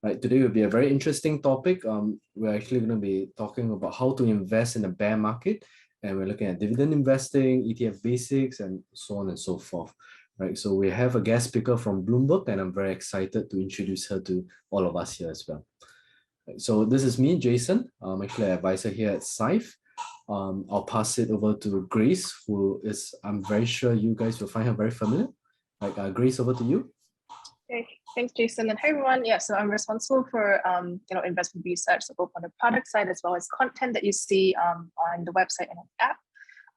Right, today will be a very interesting topic. We're actually going to be talking about how to invest in a bear market, and we're looking at dividend investing, ETF basics, and so on and so forth. Right, so we have a guest speaker from Bloomberg, and I'm very excited to introduce her to all of us here as well. Right, so this is me, Jason. I'm actually an advisor here at Syfe. I'll pass it over to Grace, who is, I'm very sure you guys will find her very familiar. Right, Grace, over to you. Okay, thanks, Jason. And hi, everyone. Yeah, so I'm responsible for investment research, so both on the product side as well as content that you see on the website and on the app.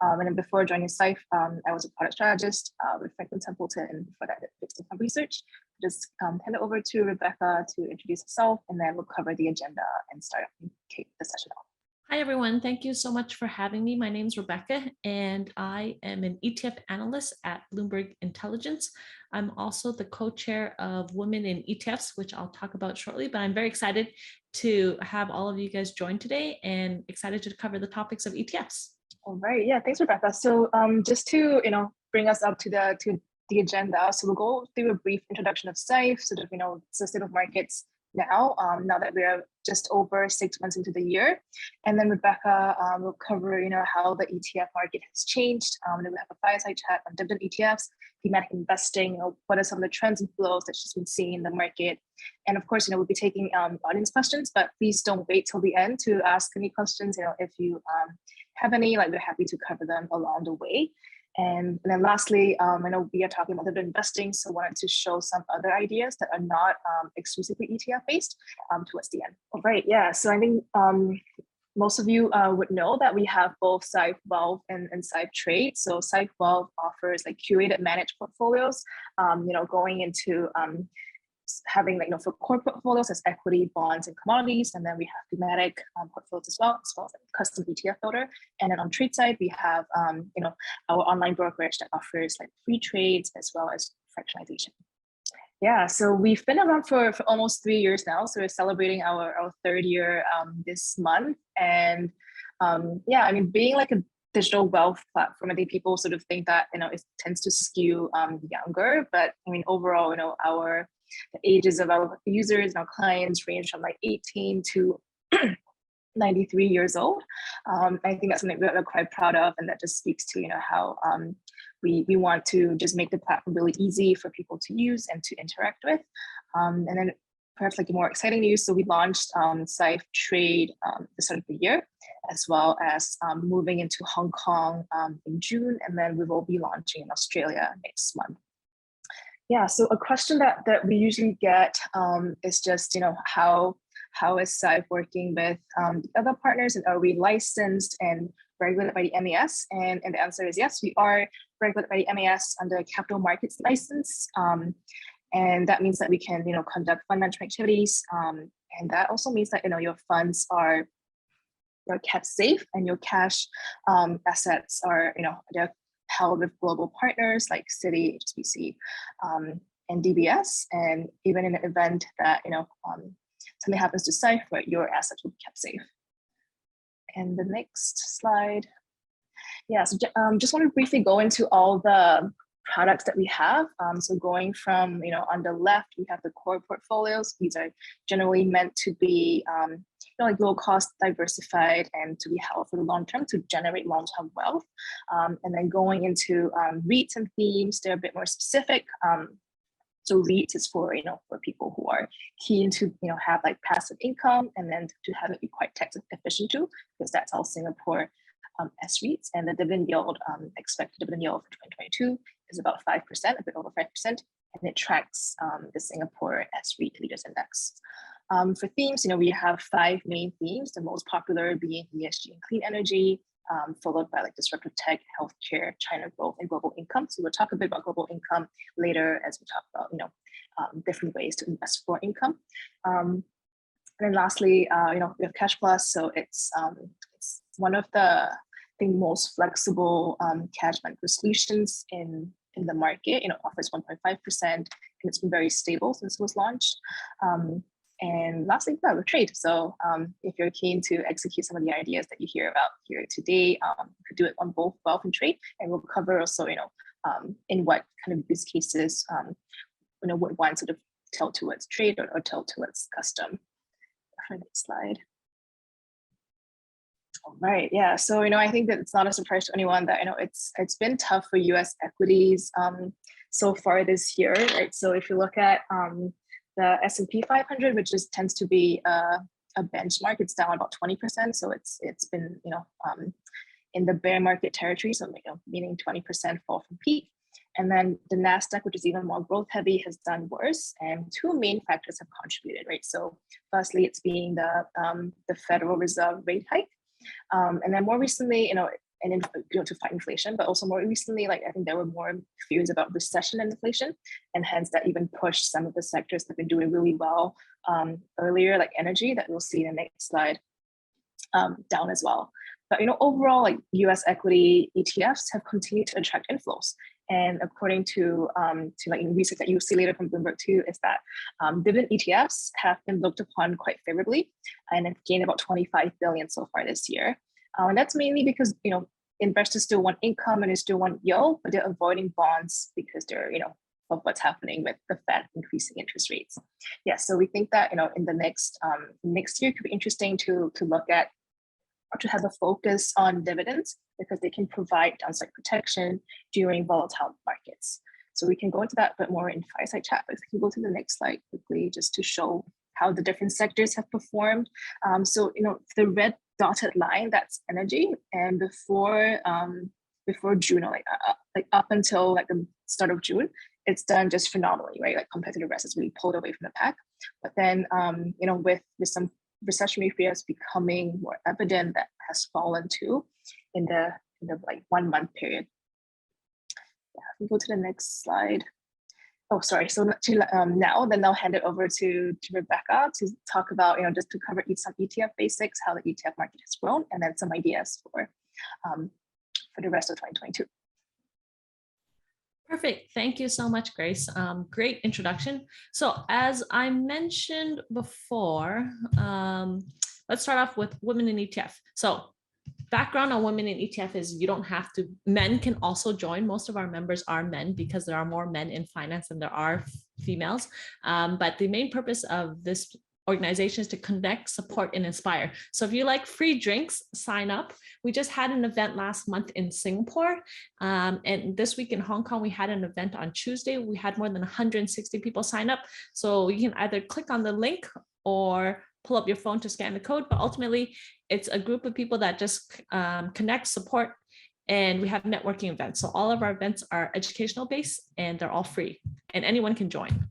And then before joining Syfe, I was a product strategist with Franklin Templeton, and before that, I did fixed income research. Just hand it over to Rebecca to introduce herself, and then we'll cover the agenda and start and kick the session off. Hi, everyone. Thank you so much for having me. My name is Rebecca, and I am an ETF analyst at Bloomberg Intelligence. I'm also the co-chair of Women in ETFs, which I'll talk about shortly, but I'm very excited to have all of you guys join today and excited to cover the topics of ETFs. All right. Yeah, thanks, Rebecca. So just to bring us up to the agenda, so we'll go through a brief introduction of Syfe, sort of the state of markets now that we're just over 6 months into the year. And then Rebecca will cover how the ETF market has changed. And then we'll have a fireside chat on dividend ETFs, thematic investing, what are some of the trends and flows that she's been seeing in the market. And of course, we'll be taking audience questions, but please don't wait till the end to ask any questions. If you have any, we're happy to cover them along the way. And then lastly, I know we are talking about dividend investing, so I wanted to show some other ideas that are not exclusively ETF based towards the end. All right, yeah, so I think most of you would know that we have both Syfe Wealth and Syfe Trade. So Syfe Wealth offers curated managed portfolios, going into having for core portfolios as equity, bonds, and commodities, and then we have thematic portfolios as well as custom ETF builder. And then on trade side, we have our online brokerage that offers free trades as well as fractionalization. Yeah, so we've been around for almost 3 years now. So we're celebrating our third year this month. And yeah, I mean, being a digital wealth platform, I think people sort of think that it tends to skew younger, but I mean overall, the ages of our users and our clients range from 18 to 93 years old. I think that's something we're quite proud of, and that just speaks to how we want to just make the platform really easy for people to use and to interact with. And then perhaps more exciting news, so we launched Syfe Trade the start of the year, as well as moving into Hong Kong in June, and then we will be launching in Australia next month. Yeah, so a question that we usually get is just, how is Syfe working with the other partners, and are we licensed and regulated by the MAS? And the answer is yes, we are regulated by the MAS under a capital markets license. And that means that we can, conduct fund management activities. And that also means that, your funds are kept safe, and your cash assets are, they're held with global partners like Citi, HSBC, and DBS. And even in the event that something happens to Syfe, your assets will be kept safe. And the next slide. Yeah, so just want to briefly go into all the products that we have. So going from, on the left, we have the core portfolios. These are generally meant to be low cost, diversified, and to be held for the long term to generate long-term wealth. And then going into REITs and themes, they're a bit more specific. So REIT is for for people who are keen to have passive income, and then to have it be quite tax efficient too, because that's all Singapore as REITs. And the dividend yield, expected dividend yield for 2022 is about 5%, a bit over 5%, and it tracks the Singapore as REIT Leaders Index. For themes, we have 5 main themes, the most popular being ESG and clean energy, followed by disruptive tech, healthcare, China growth, and global income. So we'll talk a bit about global income later as we talk about different ways to invest for income. And then lastly, we have Cash Plus. So it's one of the most flexible cash management solutions in the market. Offers 1.5%, and it's been very stable since it was launched. And lastly, we trade. So if you're keen to execute some of the ideas that you hear about here today, you could do it on both wealth and trade. And we'll cover also, in what kind of use cases, would one sort of tilt towards trade or tilt towards custom. Next slide. All right, yeah. So I think that it's not a surprise to anyone that it's been tough for U.S. equities so far this year, right? So if you look at the S&P 500, which tends to be a benchmark, it's down about 20%. So it's been in the bear market territory, so meaning 20% fall from peak. And then the NASDAQ, which is even more growth heavy, has done worse. And two main factors have contributed, right? So firstly, it's being the Federal Reserve rate hike. And then more recently, to fight inflation, but also more recently, I think there were more fears about recession and inflation, and hence that even pushed some of the sectors that have been doing really well earlier, like energy, that we'll see in the next slide, down as well. But overall, U.S. equity ETFs have continued to attract inflows. And according to research that you'll see later from Bloomberg too, is that dividend ETFs have been looked upon quite favorably and have gained about 25 billion so far this year. And that's mainly because investors still want income and they still want yield, but they're avoiding bonds because they're of what's happening with the Fed increasing interest rates. Yeah, so we think that in the next year, it could be interesting to look at or to have a focus on dividends because they can provide downside protection during volatile markets. So we can go into that a bit more in fireside chat. But if we can go to the next slide quickly, just to show how the different sectors have performed. So the red dotted line, that's energy, and before June, or up until the start of June, it's done just phenomenally, right? Compared to the rest, it's really pulled away from the pack. But then with some recessionary fears becoming more evident, that has fallen too in the 1 month period. Yeah, if we go to the next slide. Oh, sorry. So now hand it over to Rebecca to talk about just to cover some ETF basics, how the ETF market has grown, and then some ideas for the rest of 2022. Perfect. Thank you so much, Grace. Great introduction. So as I mentioned before, let's start off with women in ETF. So background on women in ETF is you don't have to, men can also join. Most of our members are men because there are more men in finance than there are females. But the main purpose of this organization is to connect, support, and inspire. So if you like free drinks, sign up. We just had an event last month in Singapore. And this week in Hong Kong, we had an event on Tuesday. We had more than 160 people sign up. So you can either click on the link or pull up your phone to scan the code. But ultimately, it's a group of people that just connect, support, and we have networking events. So all of our events are educational based and they're all free and anyone can join.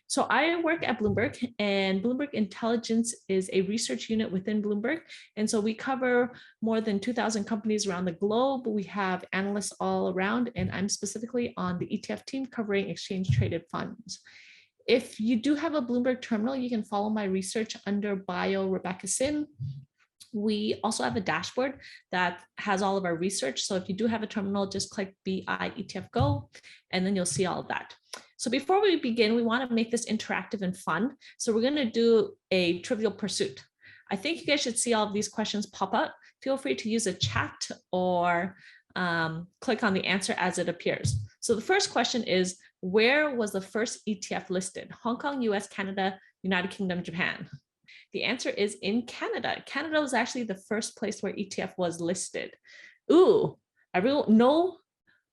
So I work at Bloomberg, and Bloomberg Intelligence is a research unit within Bloomberg. And so we cover more than 2,000 companies around the globe. We have analysts all around, and I'm specifically on the ETF team covering exchange traded funds. If you do have a Bloomberg terminal, you can follow my research under bio Rebecca Sin. We also have a dashboard that has all of our research. So if you do have a terminal, just click BI ETF Go, and then you'll see all of that. So before we begin, we want to make this interactive and fun. So we're going to do a trivial pursuit. I think you guys should see all of these questions pop up. Feel free to use a chat or click on the answer as it appears. So the first question is, where was the first ETF listed? Hong Kong, US, Canada, United Kingdom, Japan. The answer is in Canada. Canada was actually the first place where ETF was listed. Ooh, no,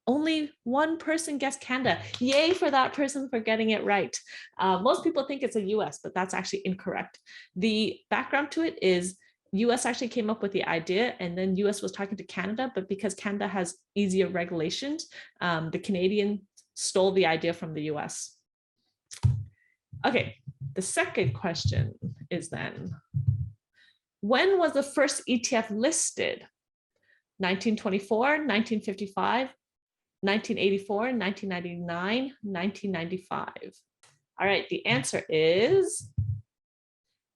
only one person guessed Canada. Yay for that person for getting it right. Most people think it's a US, but that's actually incorrect. The background to it is US actually came up with the idea, and then US was talking to Canada, but because Canada has easier regulations, the Canadian stole the idea from the US. Okay, the second question is then, when was the first ETF listed? 1924, 1955, 1984, 1999, 1995. All right, the answer is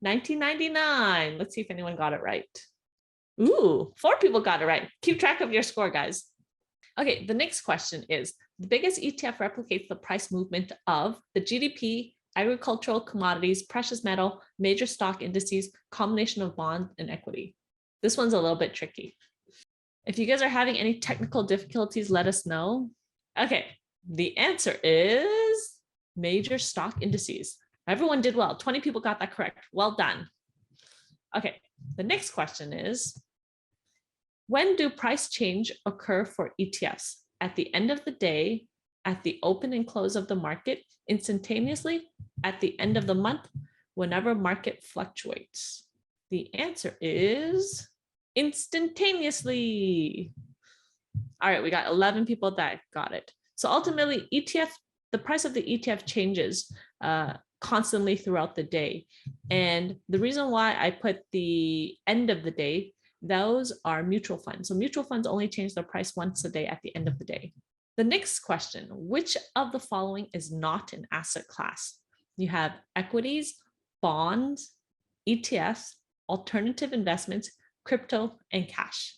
1999. Let's see if anyone got it right. Ooh, 4 people got it right. Keep track of your score, guys. Okay, the next question is, the biggest ETF replicates the price movement of the GDP, agricultural commodities, precious metal, major stock indices, combination of bond and equity. This one's a little bit tricky. If you guys are having any technical difficulties, let us know. Okay, the answer is major stock indices. Everyone did well. 20 people got that correct. Well done. Okay, the next question is, when do price change occur for ETFs? At the end of the day, at the open and close of the market, instantaneously, at the end of the month, whenever market fluctuates? The answer is instantaneously. All right, we got 11 people that got it. So ultimately, the price of the ETF changes constantly throughout the day. And the reason why I put the end of the day, those are mutual funds. So mutual funds only change their price once a day at the end of the day. The next question, which of the following is not an asset class? You have equities, bonds, ETFs, alternative investments, crypto, and cash.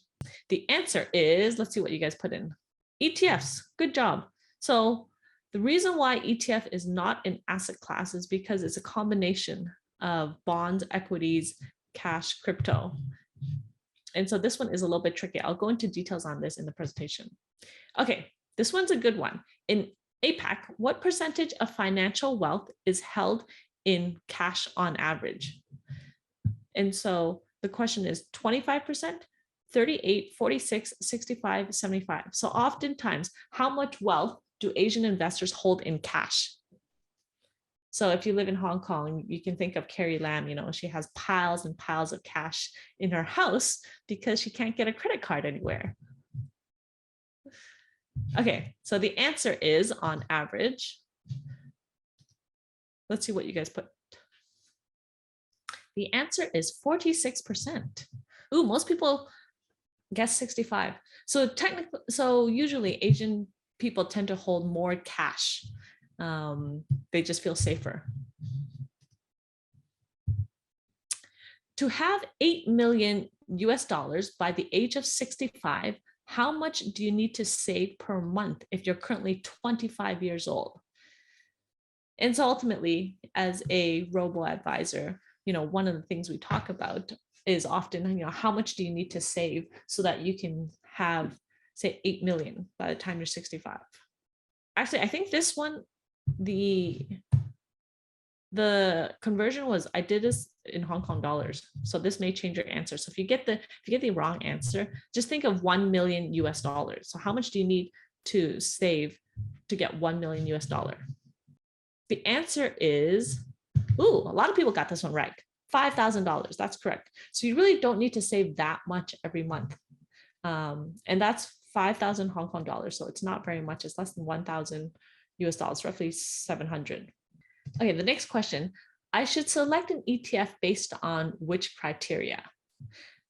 The answer is, let's see what you guys put in. ETFs, good job. So the reason why ETF is not an asset class is because it's a combination of bonds, equities, cash, crypto. And so this one is a little bit tricky. I'll go into details on this in the presentation. Okay, this one's a good one. In APAC, what percentage of financial wealth is held in cash on average? And so the question is 25%, 38, 46, 65, 75. So oftentimes, how much wealth do Asian investors hold in cash? So if you live in Hong Kong, you can think of Carrie Lam, she has piles and piles of cash in her house because she can't get a credit card anywhere. Okay, so the answer is on average. Let's see what you guys put. The answer is 46%. Ooh, most people guess 65. So technically, usually Asian people tend to hold more cash. They just feel safer. To have $8 million by the age of 65, how much do you need to save per month if you're currently 25 years old? And so ultimately, as a robo-advisor, one of the things we talk about is often, how much do you need to save so that you can have, say, 8 million by the time you're 65? Actually, I think this one, the conversion was, I did this in Hong Kong dollars. So this may change your answer. So if you get the wrong answer, just think of $1 million. So how much do you need to save to get $1 million? The answer is, a lot of people got this one right. $5,000, that's correct. So you really don't need to save that much every month. And that's 5,000 Hong Kong dollars. So it's not very much, it's less than 1,000 dollars, roughly 700. Okay, the next question. I should select an ETF based on which criteria?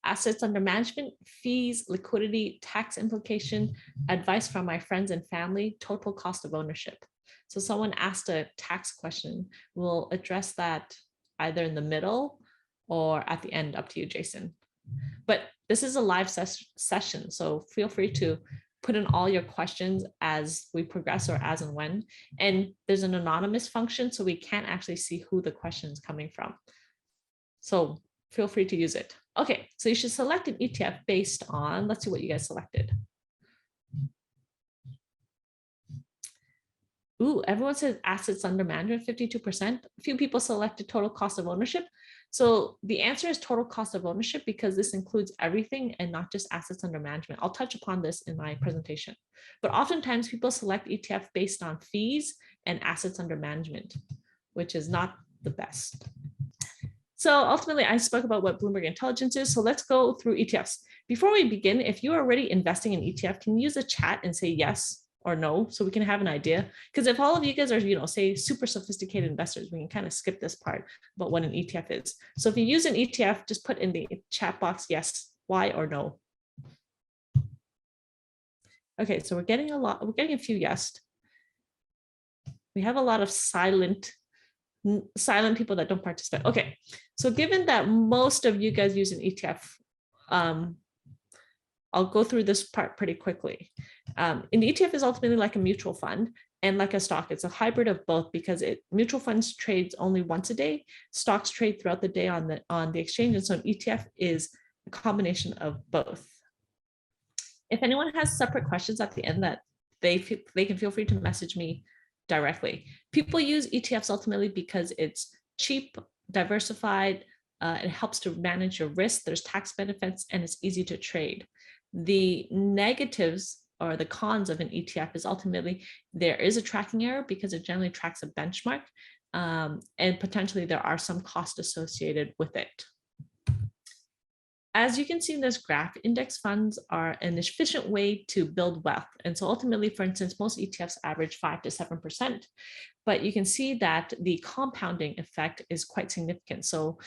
Assets under management, fees, liquidity, tax implication, advice from my friends and family, total cost of ownership. So someone asked a tax question. We'll address that either in the middle or at the end, up to you, Jason. But this is a live session, so feel free to put in all your questions as we progress or as and when. And there's an anonymous function, so we can't actually see who the question is coming from. So feel free to use it. Okay, so you should select an ETF based on, let's see what you guys selected. Ooh, everyone says assets under management, 52%. A few people selected total cost of ownership. So the answer is total cost of ownership because this includes everything and not just assets under management. I'll touch upon this in my presentation. But oftentimes people select ETF based on fees and assets under management, which is not the best. So ultimately, I spoke about what Bloomberg Intelligence is. So let's go through ETFs. Before we begin, if you're already investing in ETF, can you use the chat and say yes or no, so we can have an idea? Because if all of you guys are, say super sophisticated investors, we can kind of skip this part about what an ETF is. So if you use an ETF, just put in the chat box, yes, why or no. Okay, so we're getting a few yes. We have a lot of silent people that don't participate. Okay, so given that most of you guys use an ETF, I'll go through this part pretty quickly. An ETF is ultimately like a mutual fund and like a stock. It's a hybrid of both because mutual funds trades only once a day. Stocks trade throughout the day on the exchange. And so an ETF is a combination of both. If anyone has separate questions at the end that they can feel free to message me directly. People use ETFs ultimately because it's cheap, diversified, it helps to manage your risk, there's tax benefits, and it's easy to trade. The negatives or the cons of an ETF is ultimately there is a tracking error because it generally tracks a benchmark, and potentially there are some costs associated with it. As you can see in this graph, index funds are an efficient way to build wealth. And so ultimately, for instance, most ETFs average 5 to 7%, but you can see that the compounding effect is quite significant. So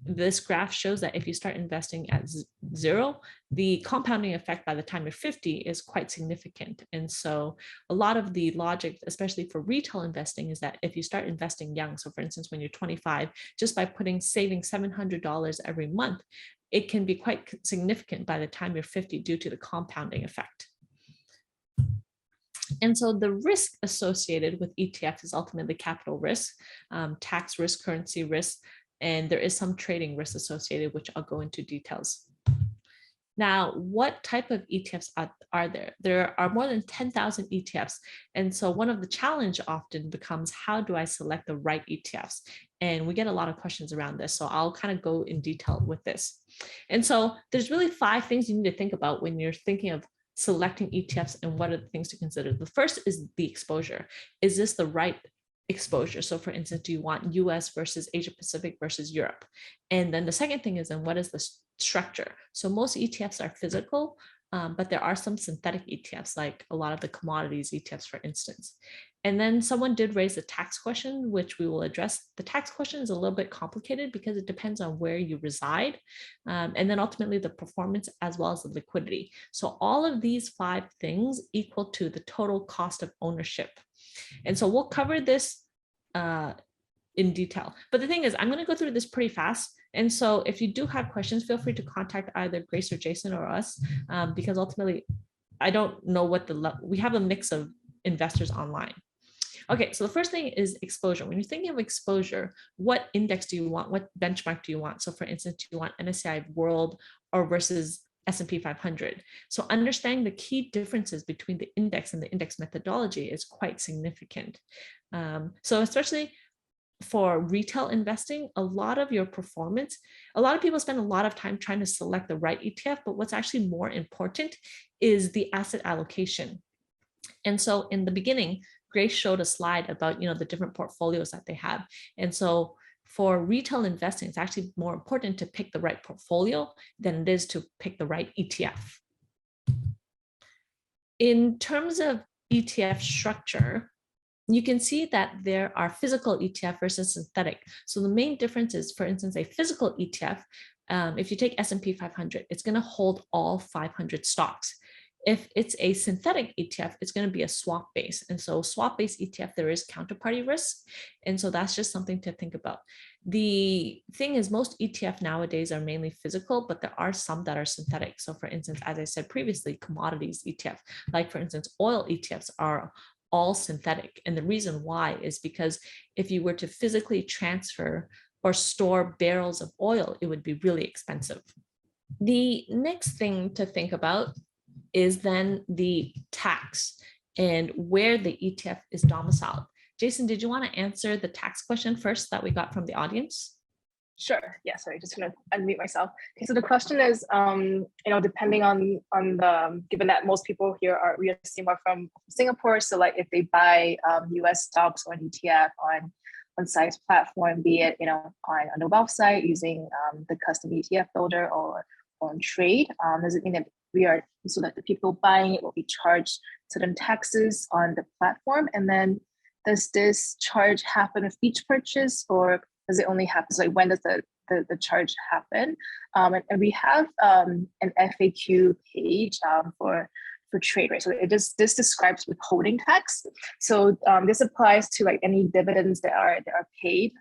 this graph shows that if you start investing at 0, the compounding effect by the time you're 50 is quite significant. And so a lot of the logic, especially for retail investing, is that if you start investing young, so for instance, when you're 25, just by saving $700 every month, it can be quite significant by the time you're 50 due to the compounding effect. And so the risk associated with ETF is ultimately capital risk, tax risk, currency risk, and there is some trading risk associated, which I'll go into details. Now, what type of ETFs are there? There are more than 10,000 ETFs. And so one of the challenge often becomes, how do I select the right ETFs? And we get a lot of questions around this. So I'll kind of go in detail with this. And so there's really 5 things you need to think about when you're thinking of selecting ETFs and what are the things to consider. The first is the exposure. Is this the right exposure? So for instance, do you want US versus Asia Pacific versus Europe? And then the second thing is, then what is the structure? So most ETFs are physical, but there are some synthetic ETFs, like a lot of the commodities ETFs, for instance. And then someone did raise the tax question, which we will address. The tax question is a little bit complicated because it depends on where you reside, and then ultimately the performance as well as the liquidity. So all of these 5 things equal to the total cost of ownership. And so we'll cover this in detail. But the thing is, I'm going to go through this pretty fast. And so if you do have questions, feel free to contact either Grace or Jason or us, because ultimately, I don't know what we have a mix of investors online. Okay, so the first thing is exposure. When you're thinking of exposure, what index do you want? What benchmark do you want? So for instance, do you want MSCI World or versus S&P 500? So understanding the key differences between the index and the index methodology is quite significant. So especially for retail investing, a lot of your performance, a lot of people spend a lot of time trying to select the right ETF, but what's actually more important is the asset allocation. And so in the beginning, Grace showed a slide about, the different portfolios that they have. And so for retail investing, it's actually more important to pick the right portfolio than it is to pick the right ETF. In terms of ETF structure, you can see that there are physical ETF versus synthetic. So the main difference is, for instance, a physical ETF, if you take S&P 500, it's going to hold all 500 stocks. If it's a synthetic ETF, it's going to be a swap base. And so swap based ETF, there is counterparty risk. And so that's just something to think about. The thing is, most ETF nowadays are mainly physical, but there are some that are synthetic. So for instance, as I said previously, commodities ETF, like for instance, oil ETFs are all synthetic. And the reason why is because if you were to physically transfer or store barrels of oil, it would be really expensive. The next thing to think about is then the tax and where the ETF is domiciled. Jason, did you want to answer the tax question first that we got from the audience? Sure. Yeah. Sorry, just gonna unmute myself. Okay. So the question is, depending on the, given that most people here are, we assume, are from Singapore. So like if they buy US stocks or an ETF on Syfe's platform, be it on the website using the custom ETF builder or on trade, does it mean that so that the people buying it will be charged certain taxes on the platform? And then does this charge happen with each purchase, or does it only happen? So like when does the charge happen? And we have an FAQ page for trade, right? So this describes withholding tax. So this applies to like any dividends that are paid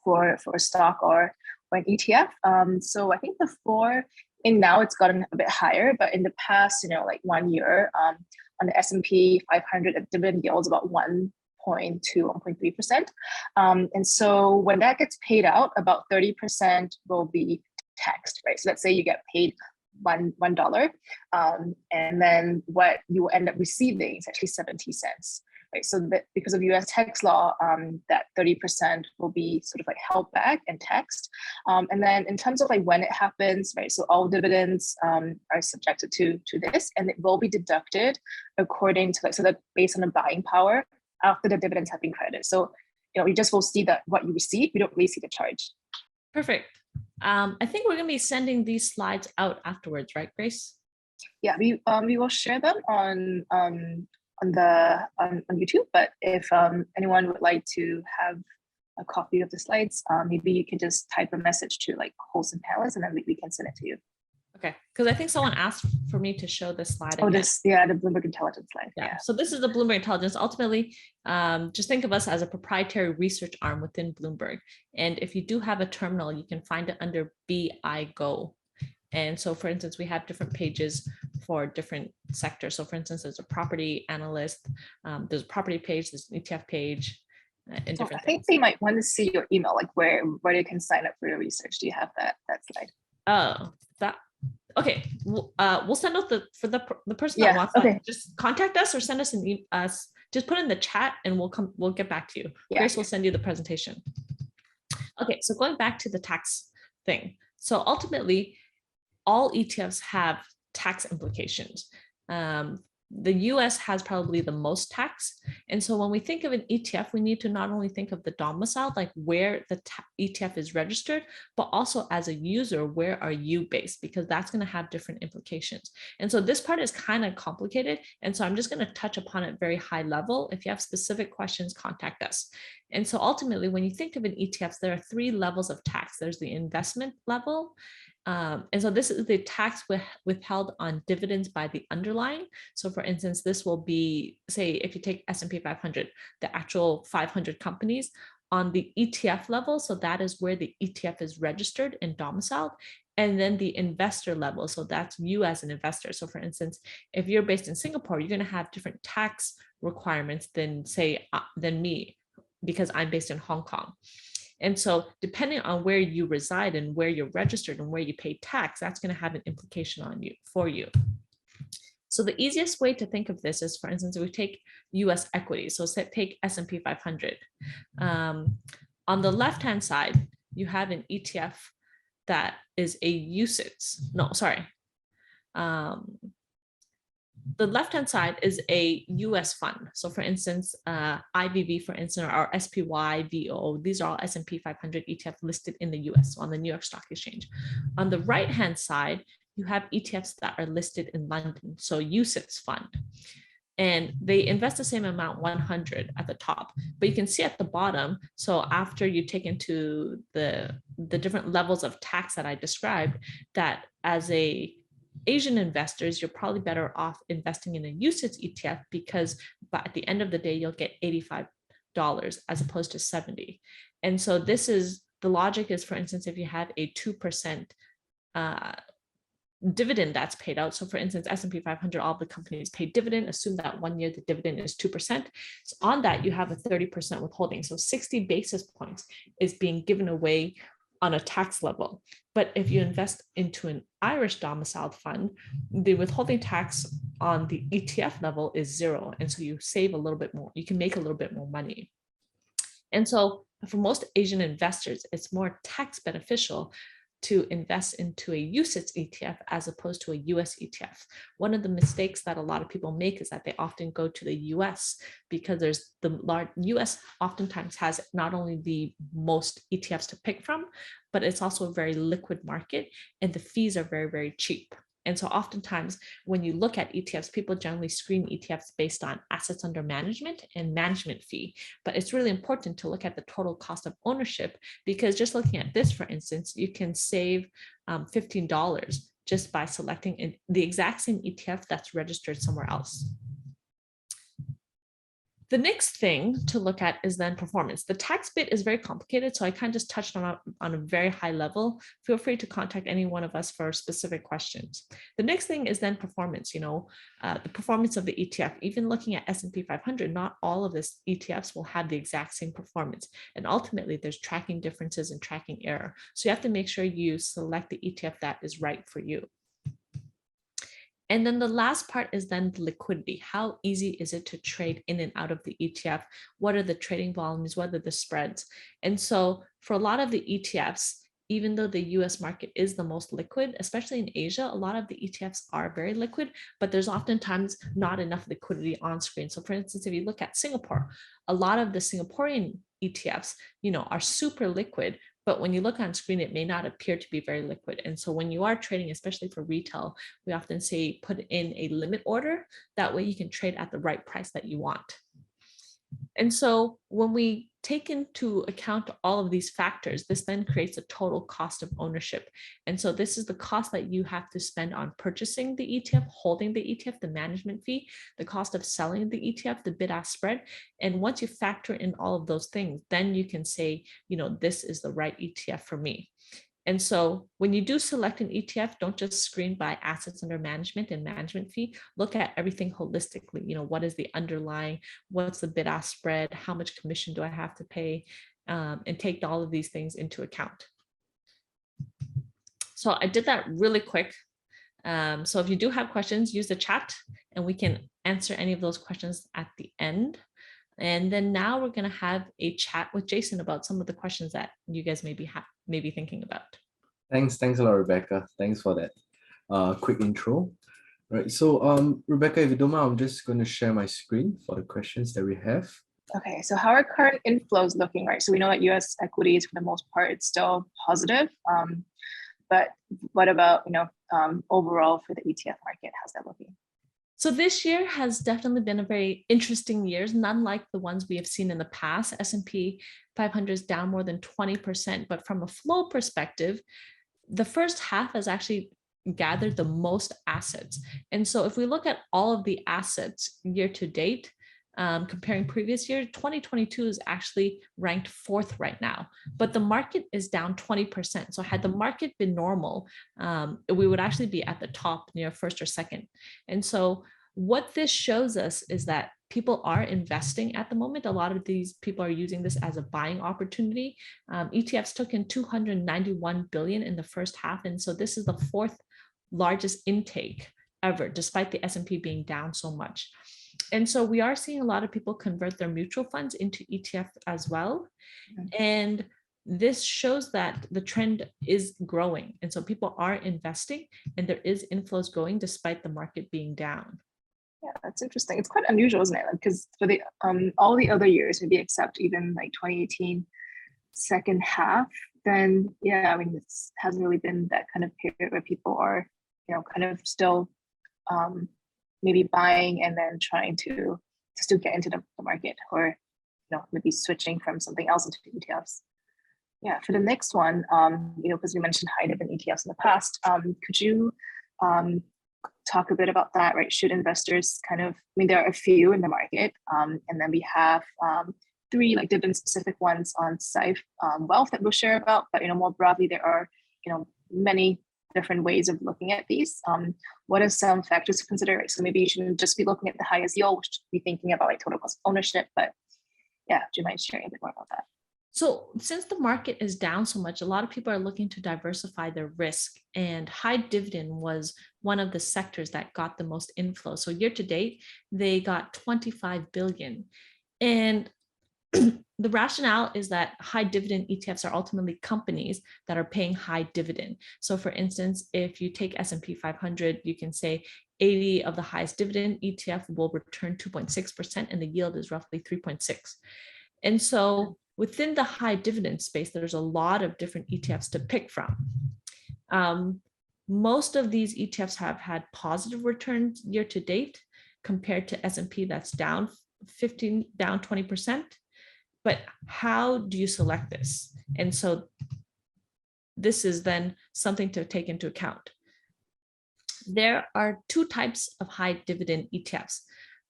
for a stock or an ETF. So I think the floor, and now it's gotten a bit higher, but in the past, like 1 year, on the S&P 500, the dividend yield is about 1.2, 1.3%. And so when that gets paid out, about 30% will be taxed, right? So let's say you get paid $1, and then what you end up receiving is actually 70 cents. right? So that because of US tax law, that 30% will be sort of like held back and taxed. And then in terms of like when it happens, right? So all dividends are subjected to this, and it will be deducted according to like, so that based on the buying power after the dividends have been credited. So, you just will see that what you receive, you don't really see the charge. Perfect. I think we're going to be sending these slides out afterwards, right, Grace? Yeah, we will share them on YouTube. But if anyone would like to have a copy of the slides, maybe you can just type a message to like host and panelists, and then we can send it to you. Okay, because I think someone asked for me to show this slide again. Oh, the Bloomberg Intelligence slide. Yeah. So this is the Bloomberg Intelligence. Ultimately, just think of us as a proprietary research arm within Bloomberg. And if you do have a terminal, you can find it under BIGO. And so, for instance, we have different pages for different sectors. So, for instance, there's a property analyst, there's a property page, there's an ETF page, and different. I think they might want to see your email, like where they can sign up for your research. Do you have that slide? Oh, that. Okay, we'll send out for the person that wants that. Just contact us or send us an email. Just put in the chat, and we'll get back to you. Yeah. Grace will send you the presentation. Okay, so going back to the tax thing. So ultimately, all ETFs have tax implications. The US has probably the most tax. And so when we think of an ETF, we need to not only think of the domicile, like where the ETF is registered, but also as a user, where are you based? Because that's going to have different implications. And so this part is kind of complicated. And so I'm just going to touch upon it very high level. If you have specific questions, contact us. And so ultimately, when you think of an ETF, there are 3 levels of tax. There's the investment level. And so this is the tax withheld on dividends by the underlying. So for instance, this will be, say, if you take S&P 500, the actual 500 companies on the ETF level. So that is where the ETF is registered and domiciled. And then the investor level. So that's you as an investor. So for instance, if you're based in Singapore, you're going to have different tax requirements than than me, because I'm based in Hong Kong. And so depending on where you reside and where you're registered and where you pay tax, that's going to have an implication for you. So the easiest way to think of this is, for instance, we take US equities. So take S&P 500. On the left-hand side, you have an ETF that is a UCITS. No, sorry. The left-hand side is a US fund. So for instance, IVV, for instance, or SPY, VO, these are all S&P 500 ETF listed in the US on the New York Stock Exchange. On the right-hand side, you have ETFs that are listed in London. So UCITS fund. And they invest the same amount, 100 at the top, but you can see at the bottom. So after you take into the different levels of tax that I described, that as Asian investors, you're probably better off investing in a UCITS ETF, because at the end of the day, you'll get $85 as opposed to 70. And so this is, the logic is, for instance, if you have a 2% dividend that's paid out. So for instance, S&P 500, all the companies pay dividend, assume that 1 year the dividend is 2%. So on that, you have a 30% withholding. So 60 basis points is being given away on a tax level. But if you invest into an Irish domiciled fund, the withholding tax on the ETF level is 0. And so you save a little bit more, you can make a little bit more money. And so for most Asian investors, it's more tax beneficial to invest into a UCITS ETF as opposed to a US ETF. One of the mistakes that a lot of people make is that they often go to the US, because there's the large US oftentimes has not only the most ETFs to pick from, but it's also a very liquid market, and the fees are very, very cheap. And so oftentimes when you look at ETFs, people generally screen ETFs based on assets under management and management fee. But it's really important to look at the total cost of ownership, because just looking at this, for instance, you can save $15 just by selecting the exact same ETF that's registered somewhere else. The next thing to look at is then performance. The tax bit is very complicated, so I kind of just touched on a very high level. Feel free to contact any one of us for specific questions. The next thing is then performance. The performance of the ETF. Even looking at S&P 500, not all of this ETFs will have the exact same performance, and ultimately there's tracking differences and tracking error. So you have to make sure you select the ETF that is right for you. And then the last part is then the liquidity. How easy is it to trade in and out of the ETF? What are the trading volumes? What are the spreads? And so for a lot of the ETFs, even though the US market is the most liquid, especially in Asia, a lot of the ETFs are very liquid, but there's oftentimes not enough liquidity on screen. So for instance, if you look at Singapore, a lot of the Singaporean ETFs, are super liquid, but when you look on screen, it may not appear to be very liquid. And so when you are trading, especially for retail, we often say put in a limit order. That way you can trade at the right price that you want. And so when we take into account all of these factors, this then creates a total cost of ownership. And so this is the cost that you have to spend on purchasing the ETF, holding the ETF, the management fee, the cost of selling the ETF, the bid-ask spread. And once you factor in all of those things, then you can say, this is the right ETF for me. And so when you do select an ETF, don't just screen by assets under management and management fee. Look at everything holistically. What is the underlying, what's the bid-ask spread, how much commission do I have to pay, and take all of these things into account. So I did that really quick. So if you do have questions, use the chat and we can answer any of those questions at the end. And then now we're going to have a chat with Jason about some of the questions that you guys may be thinking about. Thanks a lot, Rebecca. Thanks for that quick intro. Right. So Rebecca, if you don't mind, I'm just going to share my screen for the questions that we have. Okay, so how are current inflows looking, right? So we know that US equities, for the most part, it's still positive. But what about, overall for the ETF market? How's that looking? So this year has definitely been a very interesting year, none like the ones we have seen in the past. S&P 500 is down more than 20%, but from a flow perspective, the first half has actually gathered the most assets. And so if we look at all of the assets year to date, comparing previous year, 2022 is actually ranked 4th right now, but the market is down 20%. So had the market been normal, we would actually be at the top near 1st or 2nd. And so what this shows us is that people are investing at the moment. A lot of these people are using this as a buying opportunity. ETFs took in 291 billion in the first half. And so this is the 4th largest intake ever, despite the S&P being down so much. And so we are seeing a lot of people convert their mutual funds into ETF as well. And this shows that the trend is growing. And so people are investing and there is inflows going despite the market being down. Yeah, that's interesting. It's quite unusual, isn't it? Because for the all the other years, maybe except even like 2018 second half, then yeah, I mean, it hasn't really been that kind of period where people are, kind of still maybe buying and then trying to still get into the market, or maybe switching from something else into ETFs. Yeah, for the next one, because we mentioned high dividend ETFs in the past, could you talk a bit about that, right? Should investors there are a few in the market, and then we have 3 like dividend specific ones on Syfe Wealth that we'll share about, but more broadly, there are many different ways of looking at these. What are some factors to consider? Right? So maybe you shouldn't just be looking at the highest yield, which be thinking about like total cost of ownership, but yeah, do you mind sharing a bit more about that? So since the market is down so much, a lot of people are looking to diversify their risk, and high dividend was one of the sectors that got the most inflow. So year to date, they got 25 billion. And the rationale is that high dividend ETFs are ultimately companies that are paying high dividend. So for instance, if you take S&P 500, you can say 80 of the highest dividend ETF will return 2.6%, and the yield is roughly 3.6. And so within the high dividend space, there's a lot of different ETFs to pick from. Most of these ETFs have had positive returns year to date compared to S&P that's down 20%. But how do you select this? And so this is then something to take into account. There are 2 types of high dividend ETFs.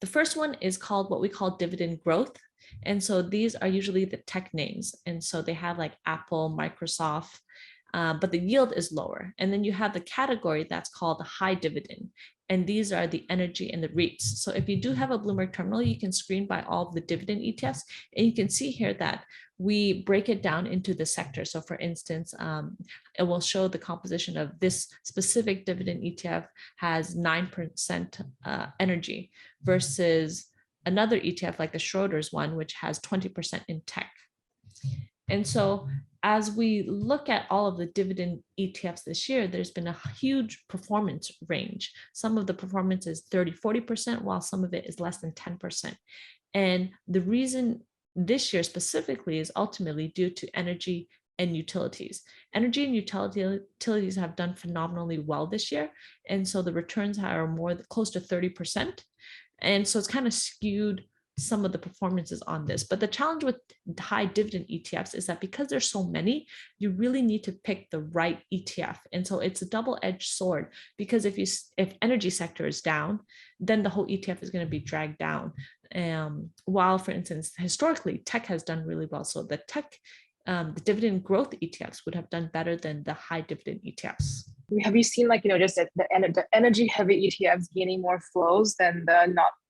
The first one is called what we call dividend growth. And so these are usually the tech names. And so they have like Apple, Microsoft, but the yield is lower. And then you have the category that's called the high dividend. And these are the energy and the REITs. So if you do have a Bloomberg terminal, you can screen by all of the dividend ETFs. And you can see here that we break it down into the sector. So for instance, it will show the composition of this specific dividend ETF has 9% energy versus another ETF like the Schroders one, which has 20% in tech. And so as we look at all of the dividend ETFs this year, there's been a huge performance range. Some of the performance is 30-40%, while some of it is less than 10%. And the reason this year specifically is ultimately due to energy and utilities. Energy and utilities have done phenomenally well this year. And so the returns are more close to 30%. And so it's kind of skewed some of the performances on this. But the challenge with high dividend ETFs is that because there's so many, you really need to pick the right ETF. And so it's a double-edged sword, because if energy sector is down, then the whole ETF is going to be dragged down. While, for instance, historically, tech has done really well. So the dividend growth ETFs would have done better than the high dividend ETFs. Have you seen just the energy heavy ETFs gaining more flows than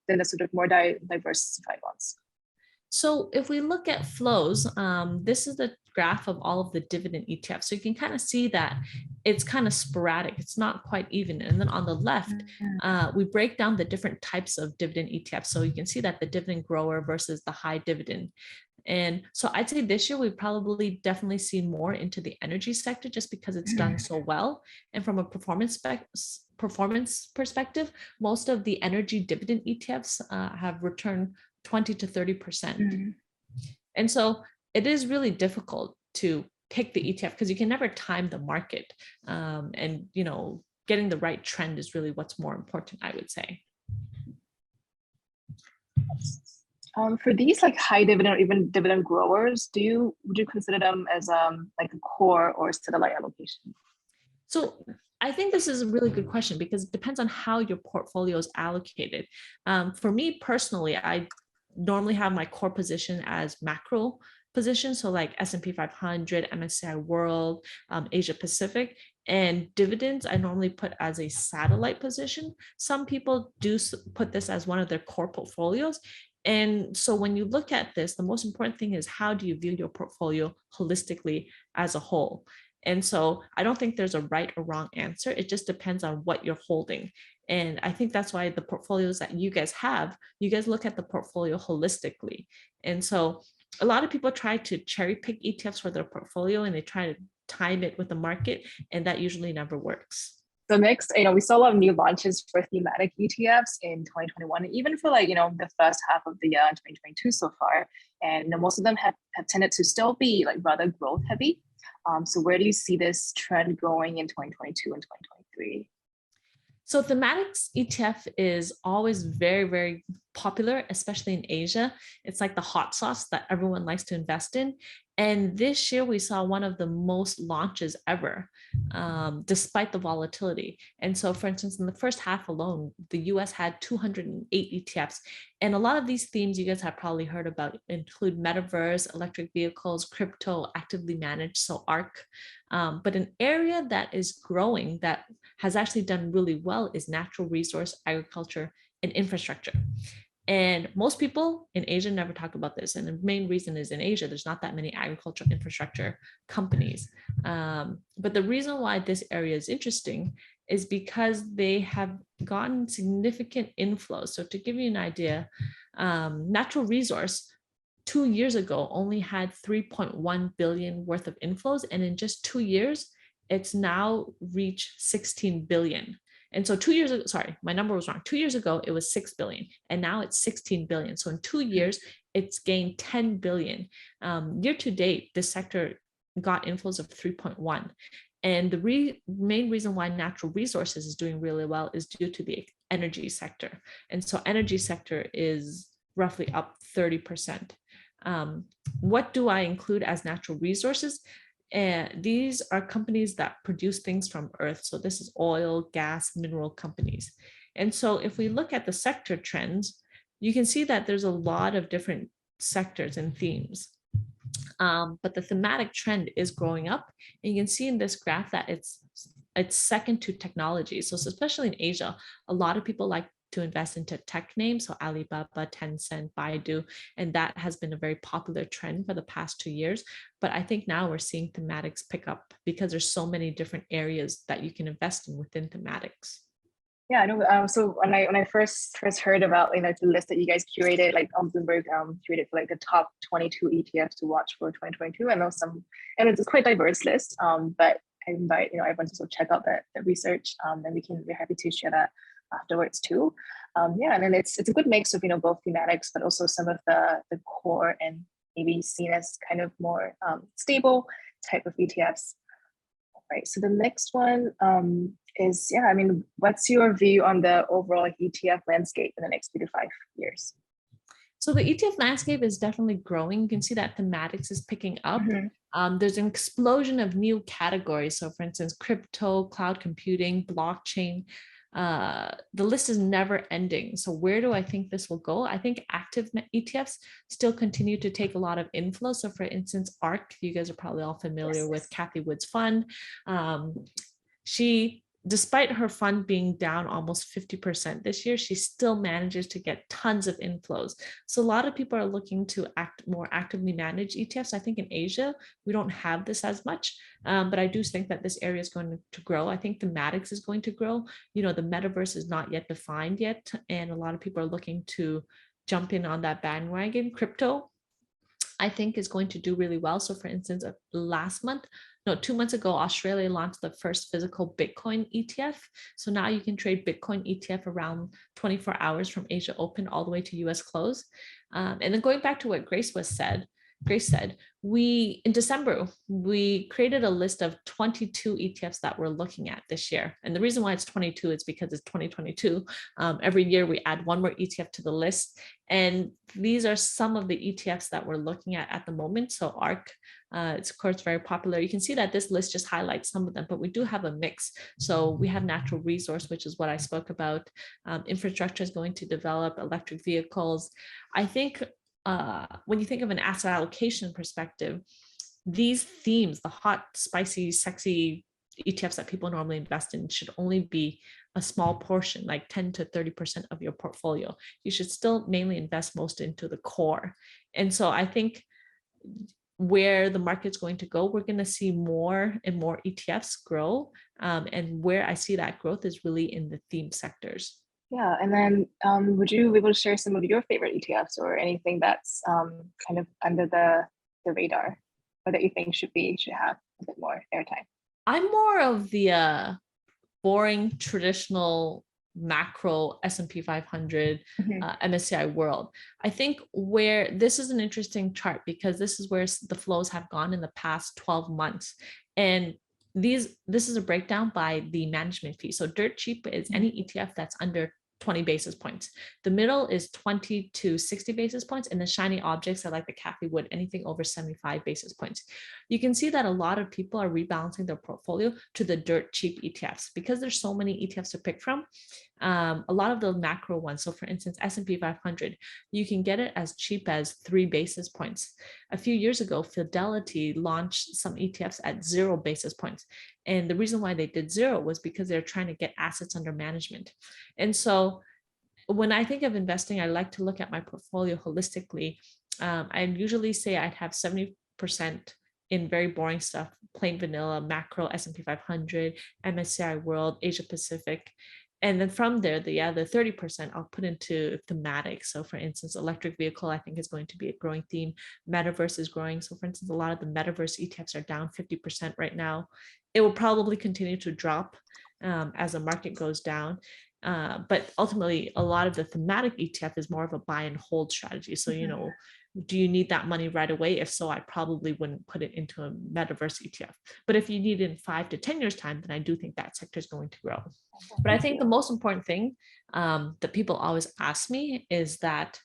the sort of more diversified ones? So if we look at flows, this is the graph of all of the dividend ETFs. So you can kind of see that it's kind of sporadic. It's not quite even. And then on the left, we break down the different types of dividend ETFs. So you can see that the dividend grower versus the high dividend. And so I'd say this year, we've probably definitely seen more into the energy sector just because it's done so well. And from a performance perspective, most of the energy dividend ETFs have returned 20 to 30%. And so it is really difficult to pick the ETF because you can never time the market. And, getting the right trend is really what's more important, I would say. For these high dividend or even dividend growers, would you consider them as a core or satellite allocation? So I think this is a really good question because it depends on how your portfolio is allocated. For me personally, I normally have my core position as macro position, so like S&P 500, MSCI World, Asia Pacific, and dividends I normally put as a satellite position. Some people do put this as one of their core portfolios. And so when you look at this, the most important thing is how do you view your portfolio holistically as a whole? And so I don't think there's a right or wrong answer. It just depends on what you're holding. And I think that's why the portfolios that you guys have, you guys look at the portfolio holistically. And so a lot of people try to cherry pick ETFs for their portfolio and they try to time it with the market, and that usually never works. So next, we saw a lot of new launches for thematic ETFs in 2021, even for the first half of the year in 2022 so far. And most of them have tended to still be rather growth heavy. So where do you see this trend going in 2022 and 2023? So Thematics ETF is always very, very popular, especially in Asia. It's like the hot sauce that everyone likes to invest in. And this year we saw one of the most launches ever, despite the volatility. And so, for instance, in the first half alone, the US had 208 ETFs. And a lot of these themes you guys have probably heard about include metaverse, electric vehicles, crypto, actively managed, so ARK. But an area that is growing that has actually done really well is natural resource, agriculture, and infrastructure. And most people in Asia never talk about this. And the main reason is in Asia, there's not that many agricultural infrastructure companies. But the reason why this area is interesting is because they have gotten significant inflows. So to give you an idea, natural resource 2 years ago only had 3.1 billion worth of inflows. And in just 2 years, it's now reached 16 billion. And so 2 years ago, sorry, my number was wrong. 2 years ago, it was 6 billion, and now it's 16 billion. So in 2 years, it's gained 10 billion. Year to date, this sector got inflows of 3.1. And the main reason why natural resources is doing really well is due to the energy sector. And so energy sector is roughly up 30%. What do I include as natural resources? And these are companies that produce things from earth. So this is oil, gas, mineral companies. And so if we look at the sector trends, you can see that there's a lot of different sectors and themes. But the thematic trend is growing up. And you can see in this graph that it's second to technology. So especially in Asia, a lot of people like to invest into tech names, so Alibaba, Tencent, Baidu, and that has been a very popular trend for the past 2 years. But I think now we're seeing thematics pick up because there's so many different areas that you can invest in within thematics. Yeah, I know. So when I first heard about the list that you guys curated, like on Bloomberg, curated for like the top 22 ETFs to watch for 2022. I know and it's a quite diverse list. But I invite everyone to sort of check out the research. And we're happy to share that afterwards too. Yeah, and then it's a good mix of both thematics, but also some of the core and maybe seen as kind of more stable type of ETFs. Right. So the next one is, what's your view on the overall ETF landscape in the next 3 to 5 years? So the ETF landscape is definitely growing. You can see that thematics is picking up. There's an explosion of new categories. So for instance, crypto, cloud computing, blockchain. The list is never ending. So where do I think this will go? I think active ETFs still continue to take a lot of inflow. So for instance, ARK, you guys are probably all familiar with Cathie Wood's fund. She, despite her fund being down almost 50% this year, she still manages to get tons of inflows. So a lot of people are looking to more actively manage ETFs. I think in Asia, we don't have this as much, but I do think that this area is going to grow. I think thematics is going to grow. The metaverse is not yet defined yet, and a lot of people are looking to jump in on that bandwagon. Crypto, I think, is going to do really well. So for instance, 2 months ago, Australia launched the first physical Bitcoin ETF. So now you can trade Bitcoin ETF around 24 hours from Asia open all the way to US close. And then going back to what Grace said, in December, we created a list of 22 ETFs that we're looking at this year. And the reason why it's 22 is because it's 2022. Every year we add one more ETF to the list. And these are some of the ETFs that we're looking at the moment. So ARK, it's of course very popular. You can see that this list just highlights some of them, but we do have a mix. So we have natural resource, which is what I spoke about. Infrastructure is going to develop, electric vehicles. I think when you think of an asset allocation perspective, these themes, the hot, spicy, sexy ETFs that people normally invest in, should only be a small portion, like 10 to 30% of your portfolio. You should still mainly invest most into the core. And so I think where the market's going to go, we're going to see more and more ETFs grow. And where I see that growth is really in the theme sectors. Yeah, and then would you be able to share some of your favorite ETFs or anything that's kind of under the radar, or that you think should have a bit more airtime? I'm more of the boring traditional macro S&P 500 MSCI world. I think where this is an interesting chart because this is where the flows have gone in the past 12 months. And this is a breakdown by the management fee. So dirt cheap is any ETF that's under 20 basis points. The middle is 20 to 60 basis points, and the shiny objects are like the Cathie Wood, anything over 75 basis points. You can see that a lot of people are rebalancing their portfolio to the dirt cheap ETFs because there's so many ETFs to pick from. A lot of the macro ones, so for instance, S&P 500, you can get it as cheap as 3 basis points. A few years ago, Fidelity launched some ETFs at 0 basis points. And the reason why they did 0 was because they're trying to get assets under management. And so when I think of investing, I like to look at my portfolio holistically. I usually say I'd have 70% in very boring stuff, plain vanilla, macro, S&P 500, MSCI World, Asia Pacific. And then from there, the other 30% I'll put into thematic. So for instance, electric vehicle, I think is going to be a growing theme. Metaverse is growing. So for instance, a lot of the metaverse ETFs are down 50% right now. It will probably continue to drop as the market goes down. But ultimately, a lot of the thematic ETF is more of a buy and hold strategy. So, do you need that money right away? If so, I probably wouldn't put it into a metaverse ETF. But if you need it in 5 to 10 years time, then I do think that sector is going to grow. But I think the most important thing that people always ask me is that,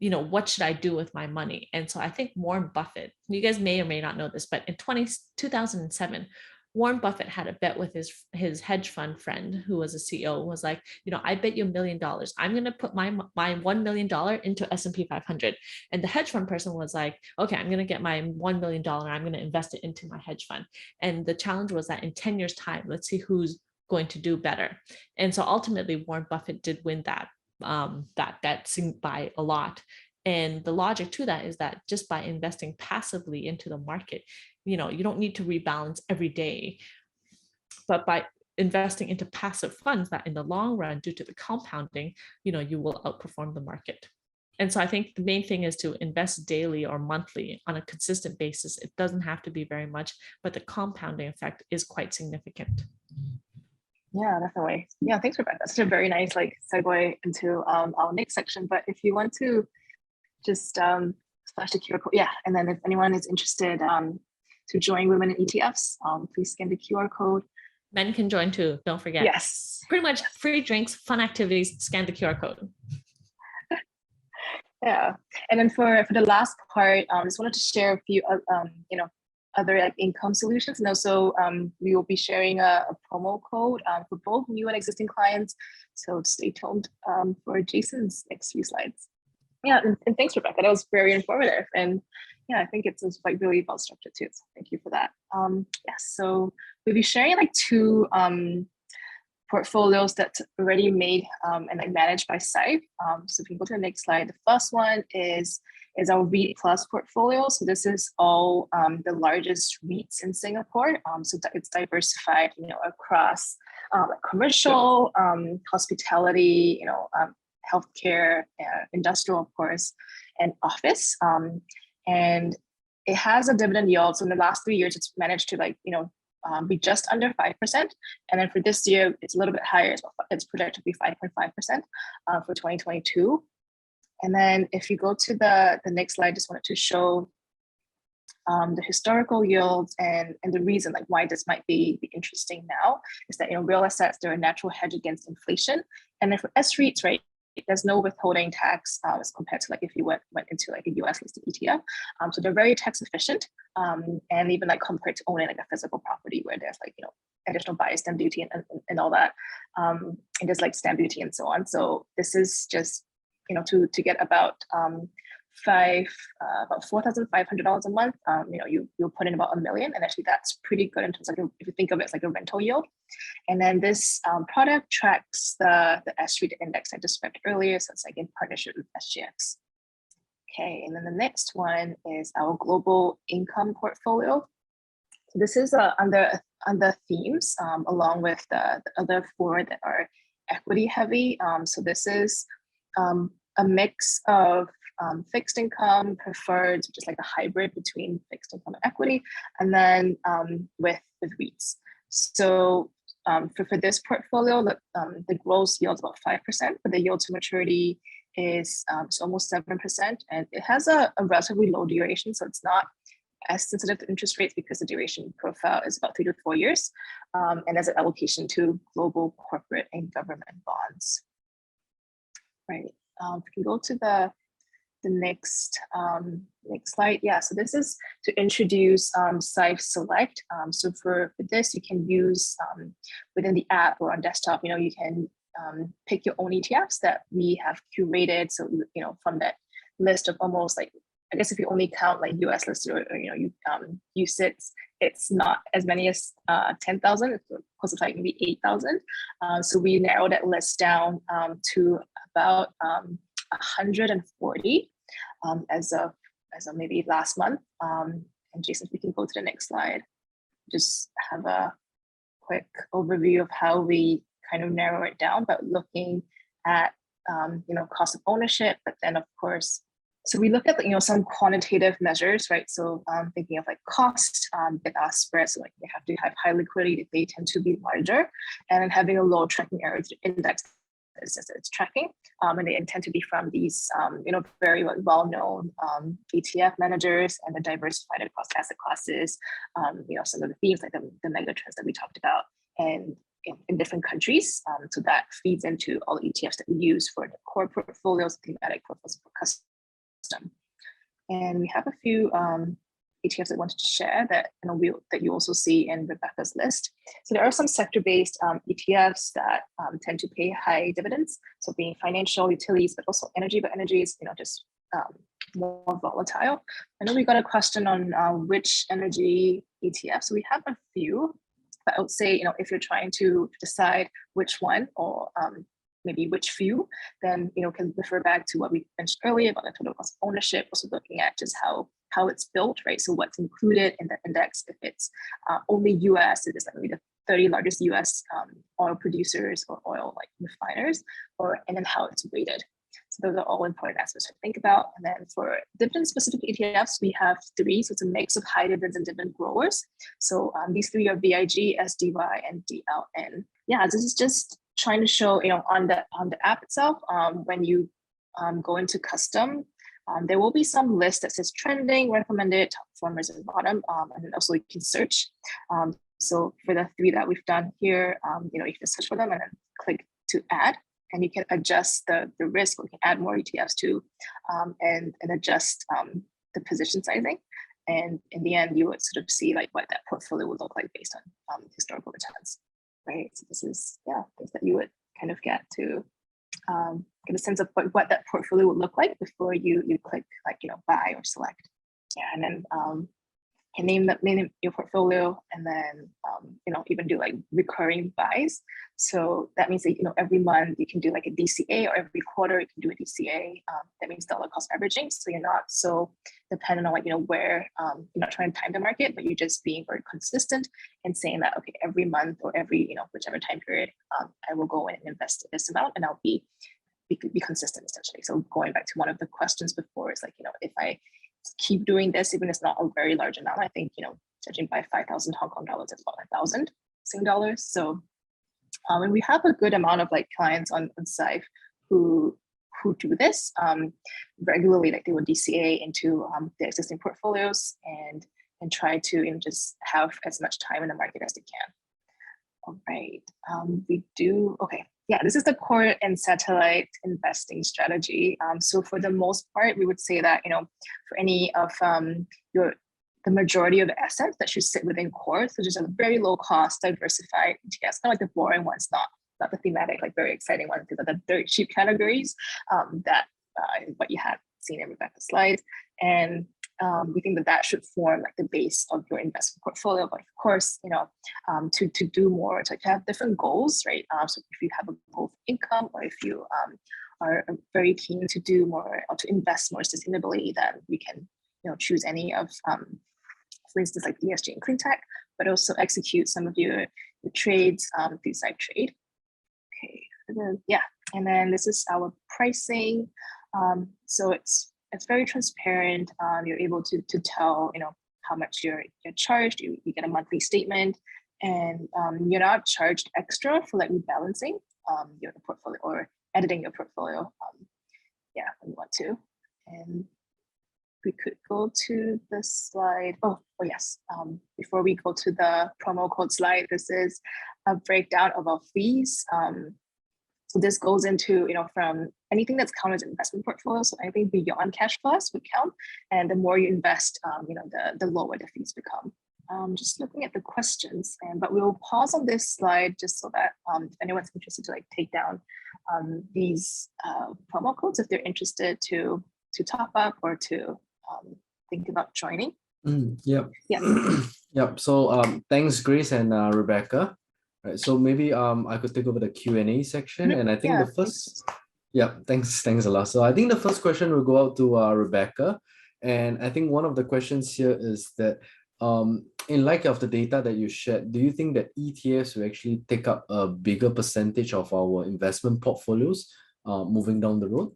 what should I do with my money? And so I think Warren Buffett, you guys may or may not know this, but in 2007, Warren Buffett had a bet with his hedge fund friend who was a CEO, was like, I bet you $1 million. I'm going to put my $1 million into S&P 500. And the hedge fund person was like, okay, I'm going to get my $1 million. I'm going to invest it into my hedge fund. And the challenge was that in 10 years time, let's see who's going to do better. And so ultimately, Warren Buffett did win that by a lot. And the logic to that is that just by investing passively into the market, you don't need to rebalance every day, but by investing into passive funds, that in the long run, due to the compounding, you will outperform the market. And so I think the main thing is to invest daily or monthly on a consistent basis. It doesn't have to be very much, but the compounding effect is quite significant. Yeah, definitely. Yeah, thanks, Rebecca. That's a very nice segue into our next section. But if you want to just flash the QR code, yeah, and then if anyone is interested to join Women in ETFs, please scan the QR code. Men can join too, don't forget. Yes. Pretty much free drinks, fun activities, scan the QR code. Yeah, and then for the last part, I just wanted to share a few, other income solutions. And also, we will be sharing a promo code for both new and existing clients. So stay tuned for Jason's next few slides. Yeah, and thanks, Rebecca. That was very informative. And yeah, I think it's really well structured too. So thank you for that. So we'll be sharing two portfolios that's already made and managed by Syfe. So if you go to the next slide, the first one is our REIT Plus portfolio. So this is all the largest REITs in Singapore. So it's diversified, across commercial, hospitality, healthcare, industrial, of course, and office. And it has a dividend yield. So in the last 3 years, it's managed to be just under 5%. And then for this year, it's a little bit higher. It's projected to be 5.5% for 2022. And then if you go to the next slide, just wanted to show the historical yields and the reason why this might be interesting now is that real assets, they're a natural hedge against inflation. And then for S-REITs, right, there's no withholding tax as compared to if you went into a US listed ETF. So they're very tax efficient, and even compared to owning a physical property where there's additional buyer stamp duty and all that, and there's stamp duty and so on. So this is just to get about $4,500 a month. You'll put in about $1 million, and actually that's pretty good in terms of if you think of it as a rental yield. And then this product tracks the S-REIT index I described earlier, so it's in partnership with SGX. Okay, and then the next one is our global income portfolio. So this is under themes, along with the other 4 that are equity heavy. So this is a mix of fixed income, preferred, just a hybrid between fixed income and equity, and then with REITs. So for this portfolio, the gross yield is about 5%, but the yield to maturity is almost 7%, and it has a relatively low duration, so it's not as sensitive to interest rates because the duration profile is about 3 to 4 years, and there's an allocation to global corporate and government bonds. Right. If you can go to the next slide. Yeah, so this is to introduce Syfe Select. So for this, you can use within the app or on desktop, you can pick your own ETFs that we have curated. So, from that list of almost I guess if you only count US listed or UCITS, it's not as many as 10,000. It's close to maybe 8,000. So we narrowed that list down to about 140 as of maybe last month. And Jason, if we can go to the next slide, just have a quick overview of how we kind of narrow it down, but looking at cost of ownership, but then of course. So we look at some quantitative measures, right? So thinking of cost, bid-ask spread, so they have to have high liquidity, they tend to be larger, and then having a low tracking error index that says that it's tracking, and they intend to be from these very well-known ETF managers, and they're diversified across asset classes. Some of the themes the mega trends that we talked about, and in different countries. So that feeds into all the ETFs that we use for the core portfolios, thematic portfolios for custom. And we have a few ETFs I wanted to share that that you also see in Rebecca's list. So there are some sector-based ETFs that tend to pay high dividends. So being financial, utilities, but also energy. But energy is just more volatile. I know we got a question on which energy ETF. So we have a few. But I would say, if you're trying to decide which one or maybe which few, then can refer back to what we mentioned earlier about the total cost of ownership, also looking at just how it's built, right? So what's included in the index, if it's only US, it is like maybe the 30 largest US oil producers or oil like refiners, and then how it's weighted. So those are all important aspects to think about. And then for dividend specific ETFs, we have 3. So it's a mix of high dividends and dividend growers. So these 3 are VIG, SDY, and DLN. Yeah, this is just trying to show, on the app itself, when you go into custom, there will be some list that says trending, recommended, top performers at the bottom, and then also you can search. So for the 3 that we've done here, you can search for them and then click to add, and you can adjust the risk, or you can add more ETFs to, and adjust the position sizing. And in the end, you would sort of see like what that portfolio would look like based on historical returns, right? So this is, things that you would kind of get to get a sense of what that portfolio would look like before you click like, buy or select. Yeah, and then can name your portfolio, and then even do like recurring buys. So that means that every month you can do like a DCA, or every quarter you can do a DCA. That means dollar cost averaging. So you're not so dependent on like where you're not trying to time the market, but you're just being very consistent and saying that, okay, every month or every whichever time period, I will go in and invest this amount, and I'll be consistent essentially. So going back to one of the questions before, is like if I keep doing this, even if it's not a very large amount, I think judging by 5,000 Hong Kong dollars, it's about 1,000 Sing dollars. So and we have a good amount of like clients on Syfe who do this regularly. Like they will DCA into their existing portfolios and try to just have as much time in the market as they can. All right, we do, okay. Yeah, this is the core and satellite investing strategy. So for the most part, we would say that, for any of the majority of assets that should sit within core, so just a very low cost, diversified ETFs, kind of like the boring ones, not the thematic, like very exciting ones. These are the dirt cheap categories that what you had seen in Rebecca's slides. And we think that should form like the base of your investment portfolio. But of course, to do more, to have different goals, right? So if you have a goal for income, or if you are very keen to do more or to invest more sustainably, then we can choose any of, for instance, like ESG and clean tech, but also execute some of your trades through Syfe Trade. Okay, and then this is our pricing. So it's very transparent. You're able to tell how much you're charged. You get a monthly statement, and you're not charged extra for like rebalancing your portfolio or editing your portfolio. When you want to. And we could go to the slide. Oh yes. Before we go to the promo code slide, this is a breakdown of our fees. So this goes into, from anything that's counted as investment portfolio, so anything beyond cash plus would count. And the more you invest, the lower the fees become. Just looking at the questions, but we'll pause on this slide just so that if anyone's interested to like take down these promo codes, if they're interested to top up or to think about joining. Yep. Yeah. Yep. So thanks, Grace and Rebecca. Right, so maybe I could take over the Q&A section, and I think the first, thanks a lot. So I think the first question will go out to Rebecca, and I think one of the questions here is that in light of the data that you shared, do you think that ETFs will actually take up a bigger percentage of our investment portfolios moving down the road?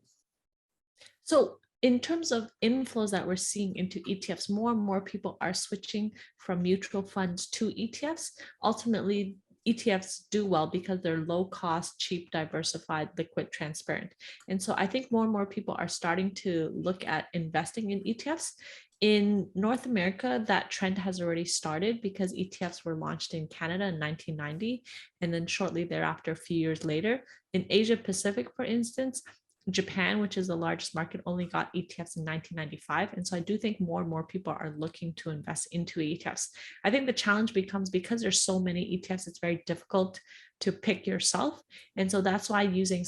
So in terms of inflows that we're seeing into ETFs, more and more people are switching from mutual funds to ETFs. Ultimately, ETFs do well because they're low cost, cheap, diversified, liquid, transparent. And so I think more and more people are starting to look at investing in ETFs. In North America, that trend has already started because ETFs were launched in Canada in 1990. And then shortly thereafter, a few years later, in Asia Pacific, for instance, Japan, which is the largest market, only got ETFs in 1995. And so I do think more and more people are looking to invest into ETFs. I think the challenge becomes because there's so many ETFs, it's very difficult to pick yourself. And so that's why using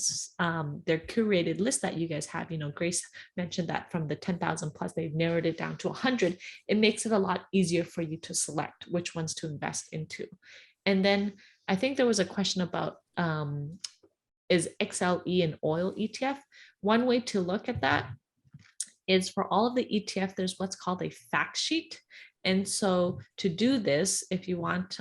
their curated list that you guys have, Grace mentioned that from the 10,000 plus, they've narrowed it down to 100. It makes it a lot easier for you to select which ones to invest into. And then I think there was a question about is XLE an oil ETF? One way to look at that is for all of the ETF, there's what's called a fact sheet. And so to do this, if you want,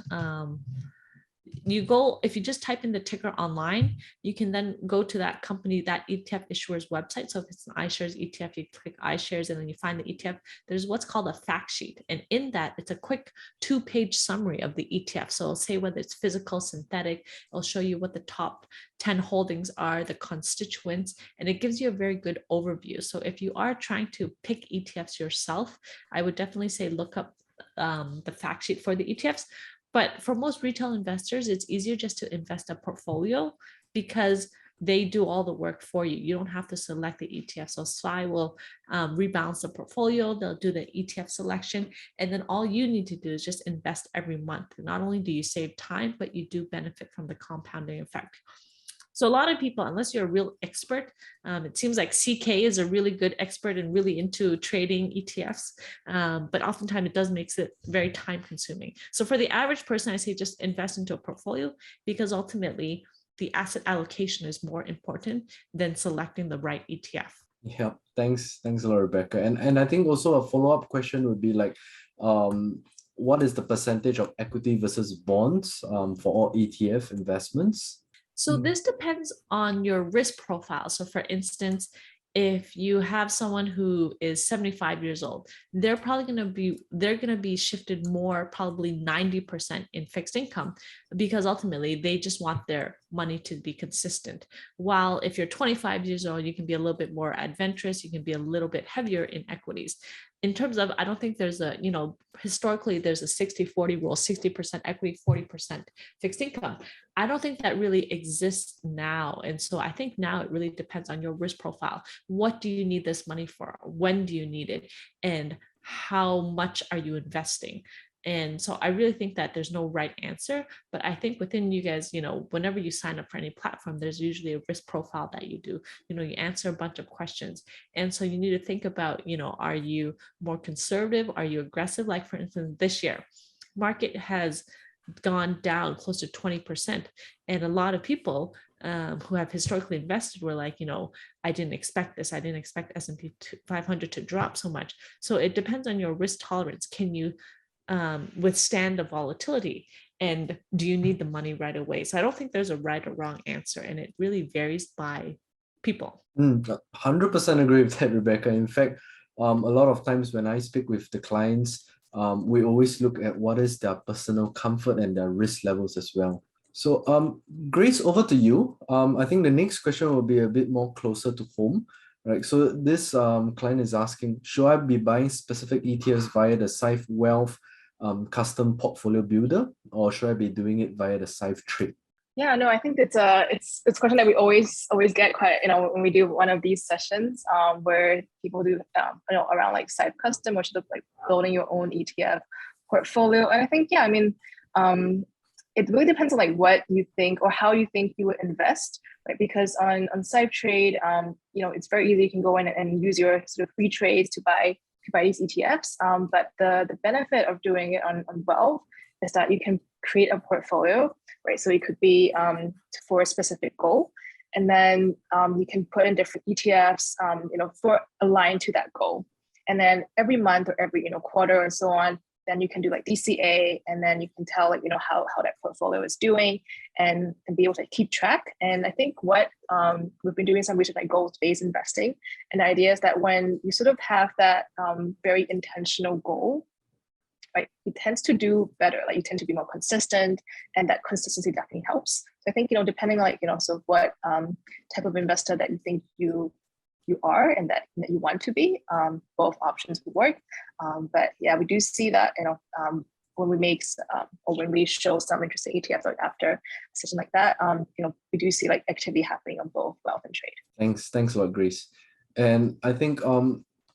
if you just type in the ticker online, you can then go to that company, that ETF issuer's website. So if it's an iShares ETF, you click iShares and then you find the ETF. There's what's called a fact sheet. And in that, it's a quick 2-page summary of the ETF. So it'll say whether it's physical, synthetic, it'll show you what the top 10 holdings are, the constituents, and it gives you a very good overview. So if you are trying to pick ETFs yourself, I would definitely say look up the fact sheet for the ETFs. But for most retail investors, it's easier just to invest a portfolio because they do all the work for you. You don't have to select the ETF. So Syfe will rebalance the portfolio. They'll do the ETF selection. And then all you need to do is just invest every month. Not only do you save time, but you do benefit from the compounding effect. So a lot of people, unless you're a real expert, it seems like CK is a really good expert and really into trading ETFs, but oftentimes it does makes it very time consuming. So for the average person, I say just invest into a portfolio because ultimately the asset allocation is more important than selecting the right ETF. Yeah, thanks a lot, Rebecca. And I think also a follow-up question would be like, what is the percentage of equity versus bonds for all ETF investments? So this depends on your risk profile. So for instance, if you have someone who is 75 years old, they're going to be shifted more, probably 90% in fixed income, because ultimately they just want their money to be consistent. While if you're 25 years old, you can be a little bit more adventurous, you can be a little bit heavier in equities. In terms of, I don't think there's a, historically there's a 60-40 rule, 60% equity, 40% fixed income. I don't think that really exists now. And so I think now it really depends on your risk profile. What do you need this money for? When do you need it? And how much are you investing? And so I really think that there's no right answer, but I think within you guys, whenever you sign up for any platform, there's usually a risk profile that you do, you answer a bunch of questions. And so you need to think about, are you more conservative? Are you aggressive? Like for instance, this year, market has gone down close to 20%. And a lot of people who have historically invested were like, I didn't expect this. I didn't expect S&P 500 to drop so much. So it depends on your risk tolerance. Can you withstand the volatility? And do you need the money right away? So I don't think there's a right or wrong answer. And it really varies by people. 100% agree with that, Rebecca. In fact, a lot of times when I speak with the clients, we always look at what is their personal comfort and their risk levels as well. So Grace, over to you. I think the next question will be a bit more closer to home, right? So this client is asking, should I be buying specific ETFs via the Syfe Wealth custom portfolio builder, or should I be doing it via the Syfe Trade? Yeah, no, I think it's a question that we always get quite, when we do one of these sessions where people do around like Syfe custom, which is like building your own ETF portfolio. And I think, yeah, I mean, it really depends on like what you think or how you think you would invest, right? Because on Syfe Trade, it's very easy. You can go in and use your sort of free trades to buy these ETFs. But the benefit of doing it on Wealth is that you can create a portfolio, right? So it could be for a specific goal, and then you can put in different ETFs, for aligned to that goal. And then every month or every quarter and so on, then you can do like DCA, and then you can tell like how that portfolio is doing, and be able to keep track. And I think what we've been doing some research like goals-based investing, and the idea is that when you sort of have that very intentional goal, right, it tends to do better. Like you tend to be more consistent, and that consistency definitely helps. So I think depending on like sort of what type of investor that you think you are and that you want to be, both options will work. But yeah, we do see that when we make or when we show some interesting ETFs like after a session like that, we do see like activity happening on both wealth and trade. Thanks a lot, Grace. And I think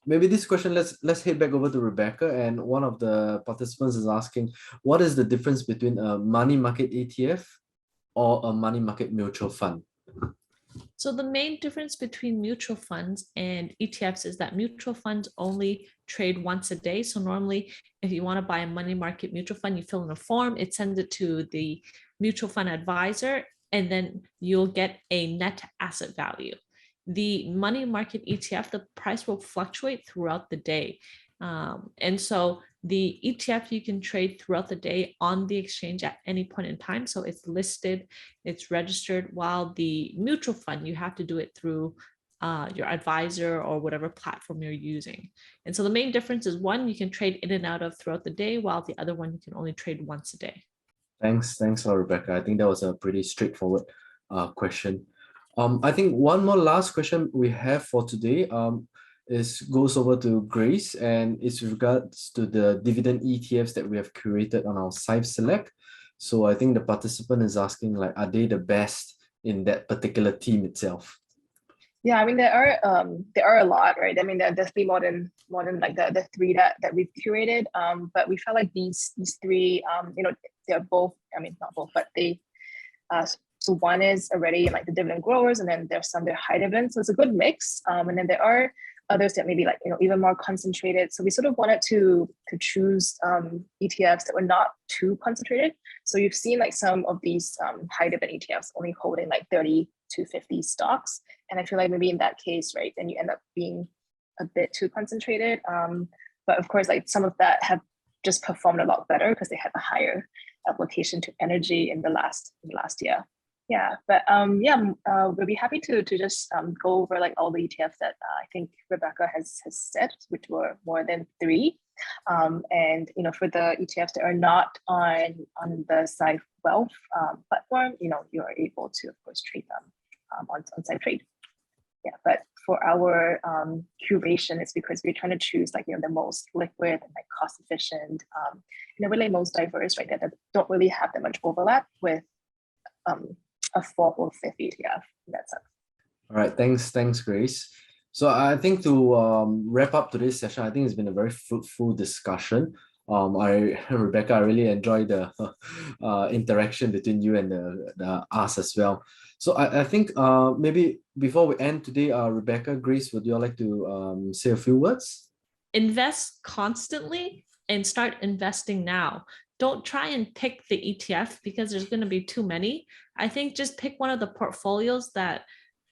maybe this question, let's head back over to Rebecca. And one of the participants is asking, what is the difference between a money market ETF or a money market mutual fund? So the main difference between mutual funds and ETFs is that mutual funds only trade once a day. So normally, if you want to buy a money market mutual fund, you fill in a form, it sends it to the mutual fund advisor, and then you'll get a net asset value. The money market ETF, the price will fluctuate throughout the day. And so the ETF you can trade throughout the day on the exchange at any point in time. So it's listed, it's registered, while the mutual fund, you have to do it through your advisor or whatever platform you're using. And so the main difference is one, you can trade in and out of throughout the day, while the other one, you can only trade once a day. Thanks, Rebecca. I think that was a pretty straightforward question. I think one more last question we have for today goes over to Grace, and it's regards to the dividend ETFs that we have curated on our Syfe Select. So I think the participant is asking, like, are they the best in that particular team itself? Yeah, I mean there are a lot, right? I mean there are definitely more than like the three that we've curated. But we felt like these three, they're both, I mean not both, but they so one is already like the dividend growers, and then there's some that are high dividends. So it's a good mix. And then there are others that maybe like even more concentrated. So we sort of wanted to choose ETFs that were not too concentrated. So you've seen like some of these high dividend ETFs only holding like 30 to 50 stocks. And I feel like maybe in that case, right, then you end up being a bit too concentrated. But of course, like some of that have just performed a lot better because they had a higher application to energy in the last year. Yeah, but we'll be happy to just go over like all the ETFs that I think Rebecca has said, which were more than three. And for the ETFs that are not on the Syfe Wealth platform, you are able to of course trade them on Syfe Trade. Yeah, but for our curation, it's because we're trying to choose like the most liquid and like cost efficient, really most diverse, right? That don't really have that much overlap with a fourth or fifth ETF in that sense. All right, thanks, Grace. So I think to wrap up today's session, I think it's been a very fruitful discussion. Rebecca, I really enjoyed the interaction between you and the us as well. So I think maybe before we end today, Rebecca, Grace, would you all like to say a few words? Invest constantly and start investing now. Don't try and pick the ETF because there's going to be too many. I think just pick one of the portfolios that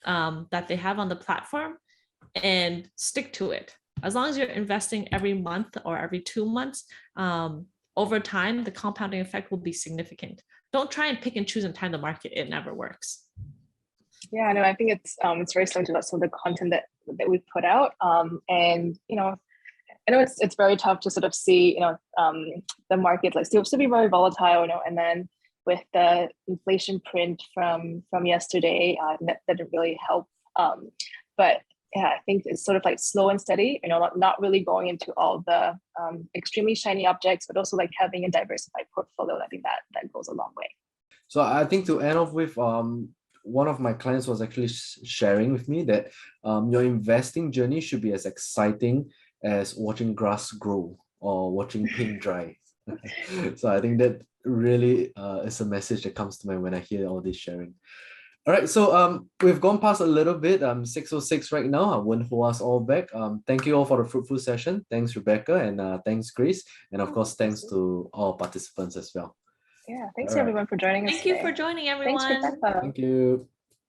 they have on the platform and stick to it. As long as you're investing every month or every 2 months, over time, the compounding effect will be significant. Don't try and pick and choose and time the market. It never works. Yeah, no, I think it's very similar to some of the content that we put out. And I know it's very tough to sort of see, the market like still be very volatile, and then with the inflation print from yesterday, that didn't really help. But yeah, I think it's sort of like slow and steady, not really going into all the extremely shiny objects, but also like having a diversified portfolio. I think that goes a long way. So I think to end off with, one of my clients was actually sharing with me that your investing journey should be as exciting as watching grass grow or watching paint dry. So I think that really is a message that comes to mind when I hear all this sharing. All right, so we've gone past a little bit. 6:06 right now. I won't hold us all back. Thank you all for the fruitful session. Thanks, Rebecca, and thanks, Grace, and of course, thanks to all participants as well. Yeah, thanks everyone for joining us. Thank you for joining, everyone. Thanks, Rebecca. Thank you.